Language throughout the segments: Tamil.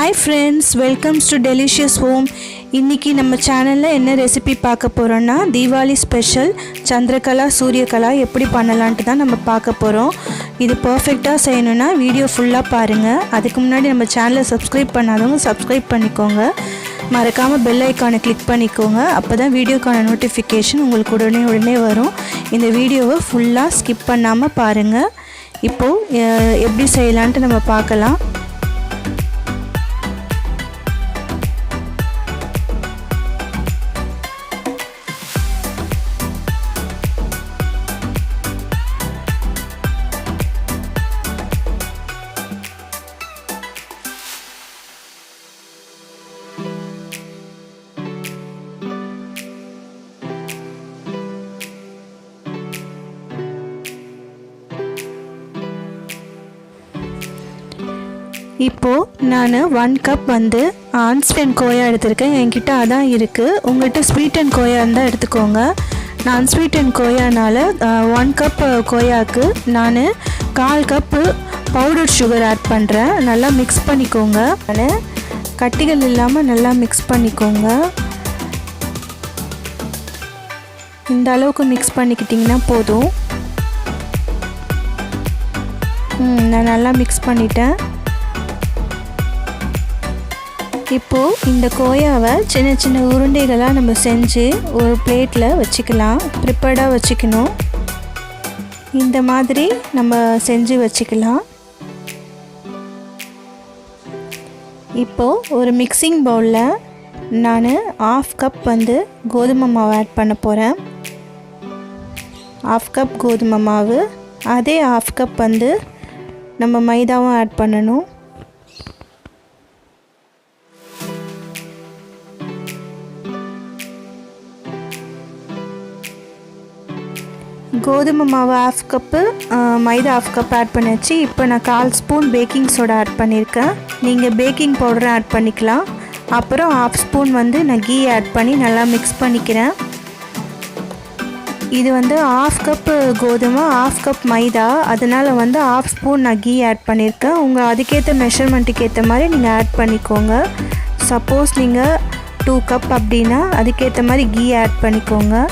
Hi friends, welcome to delicious home. இன்னைக்கு நம்ம சேனல்ல என்ன ரெசிபி பார்க்க போறோம்னா diwali ஸ்பெஷல் Chandrakala suryakala எப்படி பண்ணலாம்னு தான் நம்ம பார்க்க போறோம். இது பெர்ஃபெக்ட்டா செய்யணும்னா வீடியோ ஃபுல்லா பாருங்க. அதுக்கு முன்னாடி நம்ம சேனலை சப்ஸ்கிரைப் பண்ணாதவங்க சப்ஸ்கிரைப் பண்ணிக்கோங்க. மறக்காம பெல் ஐகானை கிளிக் பண்ணிக்கோங்க. அப்பதான் வீடியோக்கான நோட்டிஃபிகேஷன் உங்களுக்கு உடனே வரும். இந்த வீடியோவை ஃபுல்லா ஸ்கிப் பண்ணாம பாருங்க. இப்போ எப்படி செய்யலாம்னு நம்ம பார்க்கலாம். இப்போ நான் 1 கப் வந்து sweetened khoya எடுத்துர்க்கேன். என்கிட்ட அதான் இருக்கு. உங்கள்கிட்ட sweetened khoya இருந்தா எடுத்துக்கோங்க. நான் sweetened khoyaனால 1 கப் khoyaக்கு நான் 1/4 கப் பவுடர் சுகர் ஆட் பண்றேன். நல்லா mix பண்ணிக்கோங்க. கட்டிகள் இல்லாம நல்லா mix பண்ணிக்கோங்க. இந்த அளவுக்கு mix பண்ணிக்கிட்டீங்கன்னா போதும். நான் நல்லா mix பண்ணிட்டேன். இப்போ இந்த கோயாவை சின்ன சின்ன உருண்டைகளாக நம்ம செஞ்சு ஒரு பிளேட்டில் வச்சுக்கலாம். ப்ரிப்பேர்டாக வச்சுக்கணும். இந்த மாதிரி நம்ம செஞ்சு வச்சுக்கலாம். இப்போ ஒரு மிக்சிங் பவுலில் நான் 1/2 கப் வந்து கோதுமை மாவு ஆட் பண்ண போகிறேன். 1/2 கப் கோதுமை மாவு, அதே 1/2 கப் வந்து நம்ம மைதாவும் ஆட் பண்ணணும். கோதுமை மாவு 1/2 கப்பு, மைதா 1/2 கப் ஆட் பண்ணியாச்சு. இப்போ நான் 1/4 ஸ்பூன் பேக்கிங் சோடா ஆட் பண்ணியிருக்கேன். நீங்கள் பேக்கிங் பவுடரை ஆட் பண்ணிக்கலாம். அப்புறம் 1/2 ஸ்பூன் வந்து நான் கீ ஆட் பண்ணி நல்லா மிக்ஸ் பண்ணிக்கிறேன். இது வந்து 1/2 கப்பு கோதுமை 1/2 கப் மைதா, அதனால் வந்து 1/2 ஸ்பூன் நான் கீ ஆட் பண்ணியிருக்கேன். உங்கள் அதுக்கேற்ற மெஷர்மெண்ட்டுக்கு ஏற்ற மாதிரி நீங்கள் ஆட் பண்ணிக்கோங்க. சப்போஸ் நீங்கள் 2 கப் அப்படின்னா அதுக்கேற்ற மாதிரி கீ ஆட் பண்ணிக்கோங்க.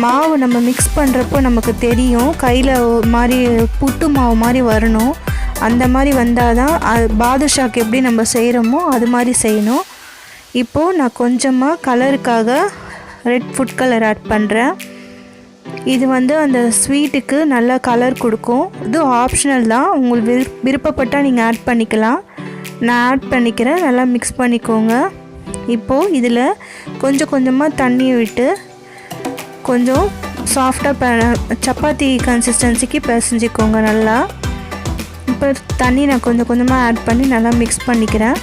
மாவு நம்ம மிக்ஸ் பண்ணுறப்போ நமக்கு தெரியும், கையில் மாதிரி புட்டு மாவு மாதிரி வரணும். அந்த மாதிரி வந்தால் தான் பாதுஷாக்கு எப்படி நம்ம செய்கிறோமோ அது மாதிரி செய்யணும். இப்போது நான் கொஞ்சமாக கலருக்காக ரெட் ஃபுட் கலர் ஆட் பண்ணுறேன். இது வந்து அந்த ஸ்வீட்டுக்கு நல்லா கலர் கொடுக்கும். இது ஆப்ஷனல் தான், உங்களுக்கு விருப்பப்பட்டால் நீங்கள் ஆட் பண்ணிக்கலாம். நான் ஆட் பண்ணிக்கிறேன். நல்லா மிக்ஸ் பண்ணிக்கோங்க. இப்போது இதில் கொஞ்சம் கொஞ்சமாக தண்ணி விட்டு கொஞ்சம் சாஃப்டாக சப்பாத்தி கன்சிஸ்டன்சிக்கு பிசைஞ்சிக்கோங்க நல்லா. இப்போ தண்ணி நான் கொஞ்சம் கொஞ்சமாக ஆட் பண்ணி நல்லா மிக்ஸ் பண்ணிக்கிறேன்.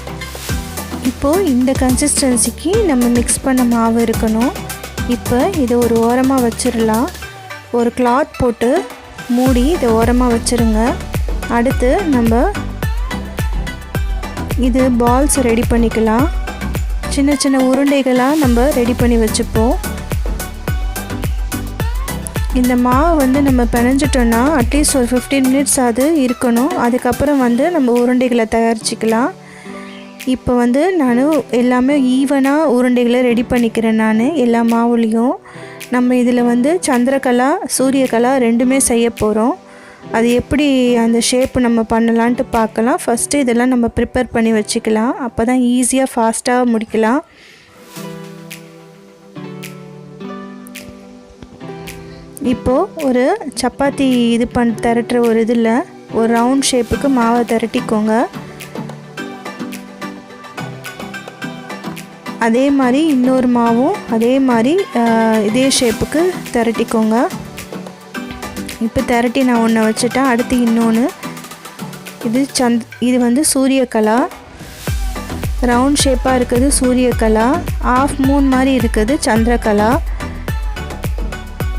இப்போது இந்த கன்சிஸ்டன்சிக்கு நம்ம மிக்ஸ் பண்ண மாவு இருக்கணும். இப்போ இதை ஒரு ஓரமாக வச்சிடலாம். ஒரு கிளாத் போட்டு மூடி இதை ஓரமாக வச்சுருங்க. அடுத்து நம்ம இது பால்ஸ் ரெடி பண்ணிக்கலாம். சின்ன சின்ன உருண்டைகளாக நம்ம ரெடி பண்ணி வச்சுப்போம். இந்த மாவு வந்து நம்ம பிணைஞ்சிட்டோன்னா அட்லீஸ்ட் ஒரு 15 மினிட்ஸ் அது இருக்கணும். அதுக்கப்புறம் வந்து நம்ம உருண்டைகளை தயாரிச்சிக்கலாம். இப்போ வந்து நான் எல்லாமே ஈவனாக உருண்டைகளை ரெடி பண்ணிக்கிறேன். நான் எல்லா மாவுலேயும் நம்ம இதில் வந்து சந்திரகலா சூரியகலா ரெண்டுமே செய்ய போகிறோம். அது எப்படி அந்த ஷேப் நம்ம பண்ணலான்ட்டு பார்க்கலாம். ஃபஸ்ட்டு இதெல்லாம் நம்ம ப்ரிப்பேர் பண்ணி வச்சுக்கலாம். அப்போ தான் ஈஸியாக ஃபாஸ்ட்டாக முடிக்கலாம். இப்போது ஒரு சப்பாத்தி திரட்டுற ஒரு இதில் ஒரு ரவுண்ட் ஷேப்புக்கு மாவை திரட்டிக்கோங்க. அதே மாதிரி இன்னொரு மாவும் அதே மாதிரி இதே ஷேப்புக்கு திரட்டிக்கோங்க. இப்போ திரட்டி நான் ஒன்று வச்சுட்டேன். அடுத்து இன்னொன்று, இது வந்து சூரியகலா. ரவுண்ட் ஷேப்பாக இருக்குது சூரியகலா. 1/2 மூன் மாதிரி இருக்குது சந்திரகலா.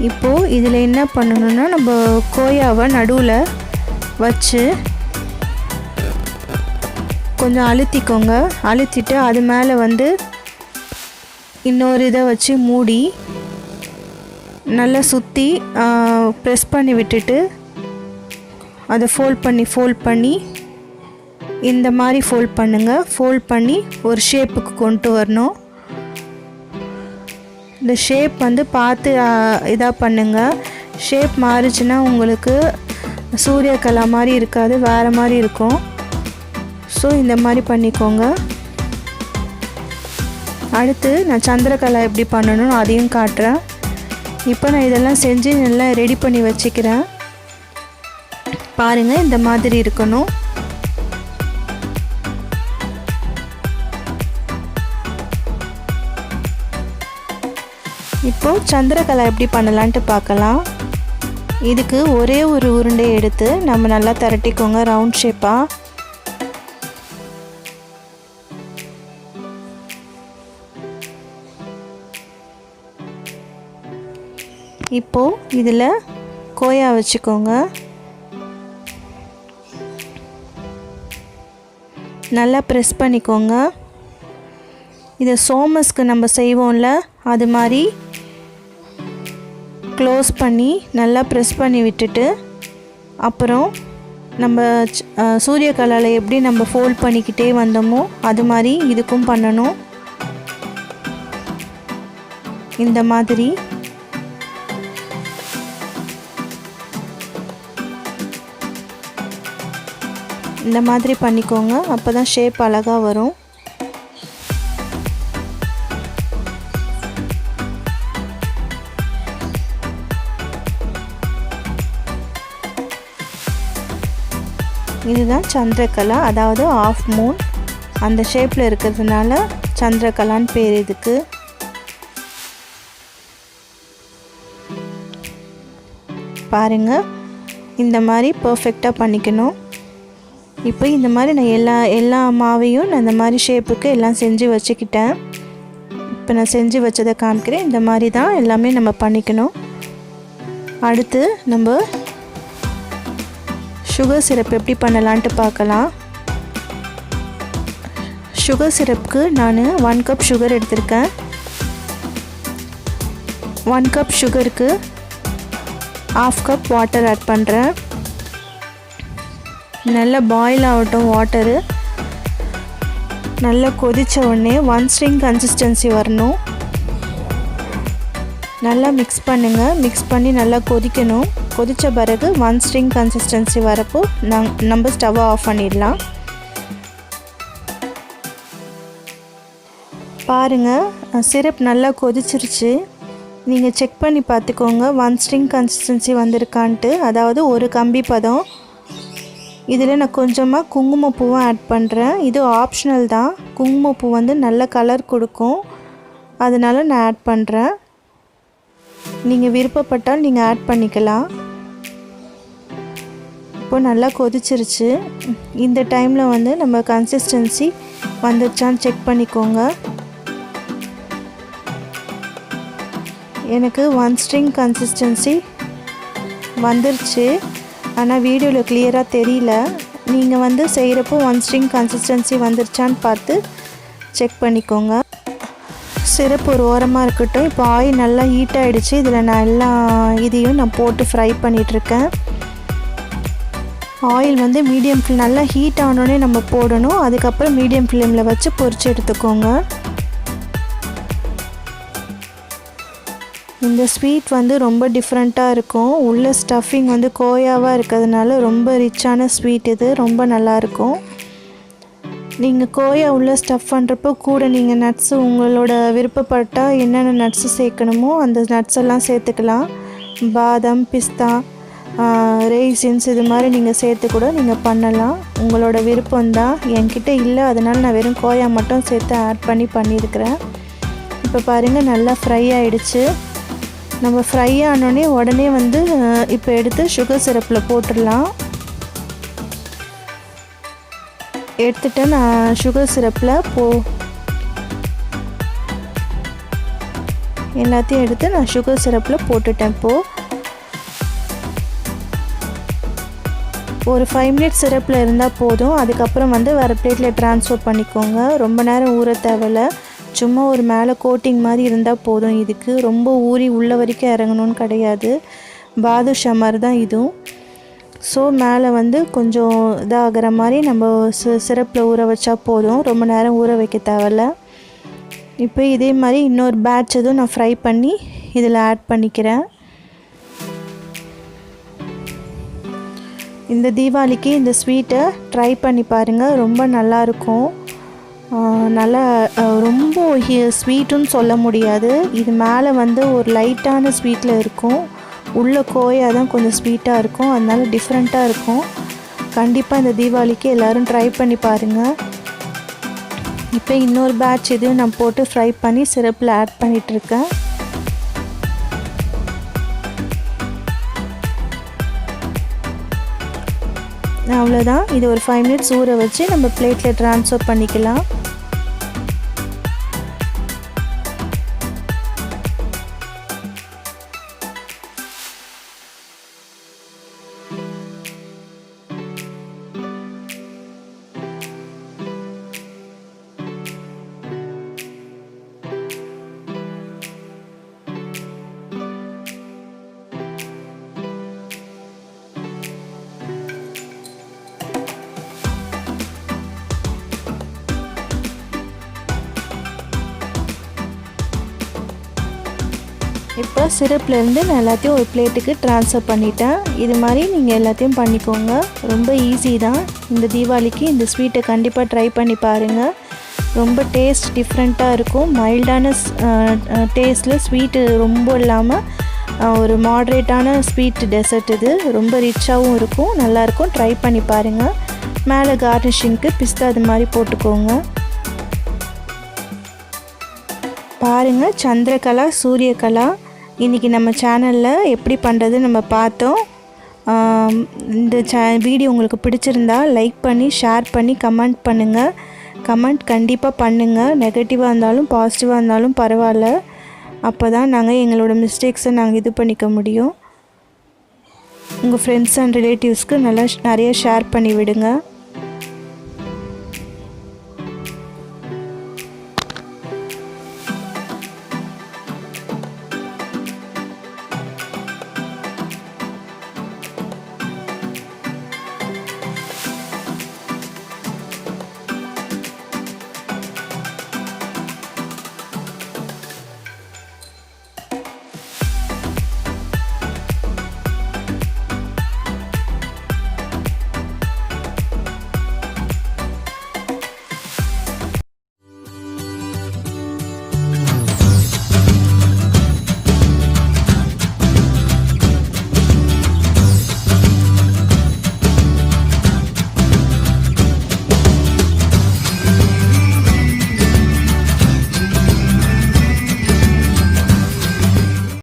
இப்போது இதில் என்ன பண்ணணுன்னா நம்ம கோயாவை நடுவில் வச்சு கொஞ்சம் அழுத்திக்கோங்க. அழுத்திட்டு அது மேலே வந்து இன்னொரு இதை வச்சு மூடி நல்லா சுற்றி ப்ரெஸ் பண்ணி விட்டுட்டு அதை ஃபோல்ட் பண்ணி இந்த மாதிரி ஃபோல்ட் பண்ணுங்கள். ஃபோல்ட் பண்ணி ஒரு ஷேப்புக்கு கொண்டு வரணும். இந்த ஷேப் வந்து பார்த்து இதாக பண்ணுங்கள். ஷேப் மாறிச்சுன்னா உங்களுக்கு சூரியகலா மாதிரி இருக்காது, வேறு மாதிரி இருக்கும். ஸோ இந்த மாதிரி பண்ணிக்கோங்க. அடுத்து நான் சந்திரகலா எப்படி பண்ணணும் அதையும் காட்டுறேன். இப்போ நான் இதெல்லாம் செஞ்சு நல்லா ரெடி பண்ணி வச்சுக்கிறேன். பாருங்கள், இந்த மாதிரி இருக்கணும். இப்போது சந்திரகலா எப்படி பண்ணலான்ட்டு பார்க்கலாம். இதுக்கு ஒரே ஒரு உருண்டை எடுத்து நம்ம நல்லா திரட்டிக்கோங்க ரவுண்ட் ஷேப்பாக. இப்போது இதில் கோயா வச்சுக்கோங்க. நல்லா ப்ரெஸ் பண்ணிக்கோங்க. இதை சோமஸ்க்கு நம்ம செய்வோம்ல அது மாதிரி க்ளோஸ் பண்ணி நல்லா ப்ரெஸ் பண்ணி விட்டுட்டு, அப்புறம் நம்ம சூரியகலாவில் எப்படி நம்ம ஃபோல்ட் பண்ணிக்கிட்டே வந்தோமோ அது மாதிரி இதுக்கும் பண்ணணும். இந்த மாதிரி இந்த மாதிரி பண்ணிக்கோங்க. அப்போ தான் ஷேப் அழகாக வரும். இதுதான் சந்திரகலா, அதாவது ஆஃப் மூன். அந்த ஷேப்பில் இருக்கிறதுனால சந்திரகலான்னு பேர் இதுக்கு. பாருங்கள், இந்த மாதிரி பர்ஃபெக்டாக பண்ணிக்கணும். இப்போ இந்த மாதிரி நான் எல்லா மாவையும் நான் இந்த மாதிரி ஷேப்புக்கு எல்லாம் செஞ்சு வச்சுக்கிட்டேன். இப்போ நான் செஞ்சு வச்சதை காமிக்கிறேன். இந்த மாதிரி தான் எல்லாமே நம்ம பண்ணிக்கணும். அடுத்து நம்ம சுகர் சிரப் எப்படி பண்ணலான்ட்டு பார்க்கலாம். சுகர் சிரப்புக்கு நான் 1 கப் சுகர் எடுத்திருக்கேன். 1 கப் சுகருக்கு 1/2 கப் வாட்டர் ஆட் பண்ணுறேன். நல்லா பாயில் ஆகட்டும் வாட்டரு. நல்லா கொதித்த உடனே 1 ஸ்ட்ரிங் கன்சிஸ்டன்சி வரணும். நல்லா மிக்ஸ் பண்ணுங்கள். மிக்ஸ் பண்ணி நல்லா கொதிக்கணும். கொதித்த பிறகு 1 ஸ்ட்ரிங் கன்சிஸ்டன்சி வரப்போ நம்ம ஸ்டவ்வை ஆஃப் பண்ணிடலாம். பாருங்கள், சிரப் நல்லா கொதிச்சிருச்சு. நீங்கள் செக் பண்ணி பார்த்துக்கோங்க 1 ஸ்ட்ரிங் கன்சிஸ்டன்சி வந்திருக்கான்ட்டு, அதாவது ஒரு கம்பி பதம். இதில் நான் கொஞ்சமாக குங்குமப்பூவும் ஆட் பண்ணுறேன். இது ஆப்ஷனல் தான். குங்குமப்பூ வந்து நல்ல கலர் கொடுக்கும், அதனால் நான் ஆட் பண்ணுறேன். நீங்கள் விருப்பப்பட்டால் நீங்கள் ஆட் பண்ணிக்கலாம். இப்போ நல்லா கொதிச்சிருச்சு. இந்த டைமில் வந்து நம்ம கன்சிஸ்டன்சி வந்துருச்சான்னு செக் பண்ணிக்கோங்க. எனக்கு 1 ஸ்ட்ரிங் கன்சிஸ்டன்சி வந்துருச்சு, ஆனால் வீடியோவில் கிளியராக தெரியல. நீங்கள் வந்து செய்கிறப்போ 1 ஸ்ட்ரிங் கன்சிஸ்டன்சி வந்துருச்சான்னு பார்த்து செக் பண்ணிக்கோங்க. சிரப் ஒரு ஓரமாக இருக்கட்டும். இப்போ ஆயில் நல்லா ஹீட் ஆகிடுச்சு. இதில் நான் எல்லா இதையும் நான் போட்டு ஃப்ரை பண்ணிகிட்ருக்கேன். ஆயில் வந்து மீடியம் ஃப்ளேம் நல்லா ஹீட் ஆனோடனே நம்ம போடணும். அதுக்கப்புறம் மீடியம் ஃப்ளேமில் வச்சு பொரிச்சு எடுத்துக்கோங்க. இந்த ஸ்வீட் வந்து ரொம்ப டிஃப்ரெண்ட்டாக இருக்கும். உள்ள ஸ்டஃபிங் வந்து கோயாவாக இருக்கிறதுனால ரொம்ப ரிச்சான ஸ்வீட். இது ரொம்ப நல்லாயிருக்கும். நீங்கள் கோயா உள்ள ஸ்டஃப் பண்ணுறப்போ கூட நீங்கள் நட்ஸு உங்களோட விருப்பப்பட்டால் என்னென்ன நட்ஸு சேர்க்கணுமோ அந்த நட்ஸ் எல்லாம் சேர்த்துக்கலாம். பாதாம், பிஸ்தா, ரெய்சின்ஸ் இது மாதிரி நீங்கள் சேர்த்து கூட நீங்கள் பண்ணலாம். உங்களோட விருப்பம்தான். என்கிட்ட இல்லை, அதனால் நான் வெறும் கோயா மட்டும் சேர்த்து ஆட் பண்ணியிருக்கிறேன். இப்போ பாருங்கள், நல்லா ஃப்ரை ஆகிடுச்சு. நம்ம ஃப்ரை ஆனோடனே உடனே வந்து இப்போ எடுத்து சுகர் சிரப்பில் போட்டுடலாம். எடுத்துகிட்டு நான் சுகர் சிரப்பில் எல்லாத்தையும் எடுத்து நான் சுகர் சிரப்பில் போட்டுட்டேன். இப்போது ஒரு 5 மினிட்ஸ் சிரப்பில் இருந்தால் போதும். அதுக்கப்புறம் வந்து வேறு பிளேட்டில் ட்ரான்ஸ்ஃபர் பண்ணிக்கோங்க. ரொம்ப நேரம் ஊற தேவையில்ல. சும்மா ஒரு மேலே கோட்டிங் மாதிரி இருந்தால் போதும். இதுக்கு ரொம்ப ஊறி உள்ள வரைக்கும் இறங்கணும்னு கிடையாது. பாதுஷா மாதிரி தான் இதுவும். ஸோ மேலே வந்து கொஞ்சம் இதாகிற மாதிரி நம்ம சிரப்பில் ஊற வச்சா போதும், ரொம்ப நேரம் ஊற வைக்க தேவையில்ல. இப்போ இதே மாதிரி இன்னொரு பேட்ச் எதுவும் நான் ஃப்ரை பண்ணி இதில் ஆட் பண்ணிக்கிறேன். இந்த தீபாவளிக்கு இந்த ஸ்வீட்டை ட்ரை பண்ணி பாருங்கள், ரொம்ப நல்லாயிருக்கும். நல்லா ரொம்ப ஸ்வீட்டுன்னு சொல்ல முடியாது. இது மேலே வந்து ஒரு லைட்டான ஸ்வீட்டில் இருக்கும், உள்ள கோயா தான் கொஞ்சம் ஸ்வீட்டாக இருக்கும், அதனால டிஃப்ரெண்ட்டாக இருக்கும். கண்டிப்பாக இந்த தீபாவளிக்கு எல்லோரும் ட்ரை பண்ணி பாருங்கள். இப்போ இன்னொரு பேட்ச் இதையும் நான் போட்டு ஃப்ரை பண்ணி சிரப்பில் ஆட் பண்ணிகிட்ருக்கேன். அவ்வளோதான். இது ஒரு 5 மினிட்ஸ் ஊற வச்சு நம்ம பிளேட்டில் ட்ரான்ஸ்ஃபர் பண்ணிக்கலாம். இப்போ சிரப்லேருந்து நான் எல்லாத்தையும் ஒரு பிளேட்டுக்கு ட்ரான்ஸ்ஃபர் பண்ணிட்டேன். இது மாதிரி நீங்கள் எல்லாத்தையும் பண்ணிக்கோங்க, ரொம்ப ஈஸி தான். இந்த தீபாவளிக்கு இந்த ஸ்வீட்டை கண்டிப்பாக ட்ரை பண்ணி பாருங்கள். ரொம்ப டேஸ்ட் டிஃப்ரெண்ட்டாக இருக்கும், மைல்டான டேஸ்ட்டில், ஸ்வீட்டு ரொம்ப இல்லாமல் ஒரு மாட்ரேட்டான ஸ்வீட் டெசர்ட். இது ரொம்ப ரிச்சாகவும் இருக்கும், நல்லாயிருக்கும். ட்ரை பண்ணி பாருங்கள். மேலே கார்னிஷிங்க்கு பிஸ்தா அது மாதிரி போட்டுக்கோங்க. பாருங்கள், சந்திரகலா சூரியகலா இன்றைக்கி நம்ம சேனலில் எப்படி பண்ணுறது நம்ம பார்த்தோம். இந்த வீடியோ உங்களுக்கு பிடிச்சிருந்தா லைக் பண்ணி ஷேர் பண்ணி கமெண்ட் பண்ணுங்கள். கமெண்ட் கண்டிப்பாக பண்ணுங்கள், நெகட்டிவாக இருந்தாலும் பாசிட்டிவாக இருந்தாலும் பரவாயில்ல. அப்போ தான் நாங்கள் எங்களோட மிஸ்டேக்ஸை நாங்கள் இது பண்ணிக்க முடியும். உங்கள் ஃப்ரெண்ட்ஸ் அண்ட் ரிலேட்டிவ்ஸ்க்கு நல்லா நிறைய ஷேர் பண்ணி விடுங்க.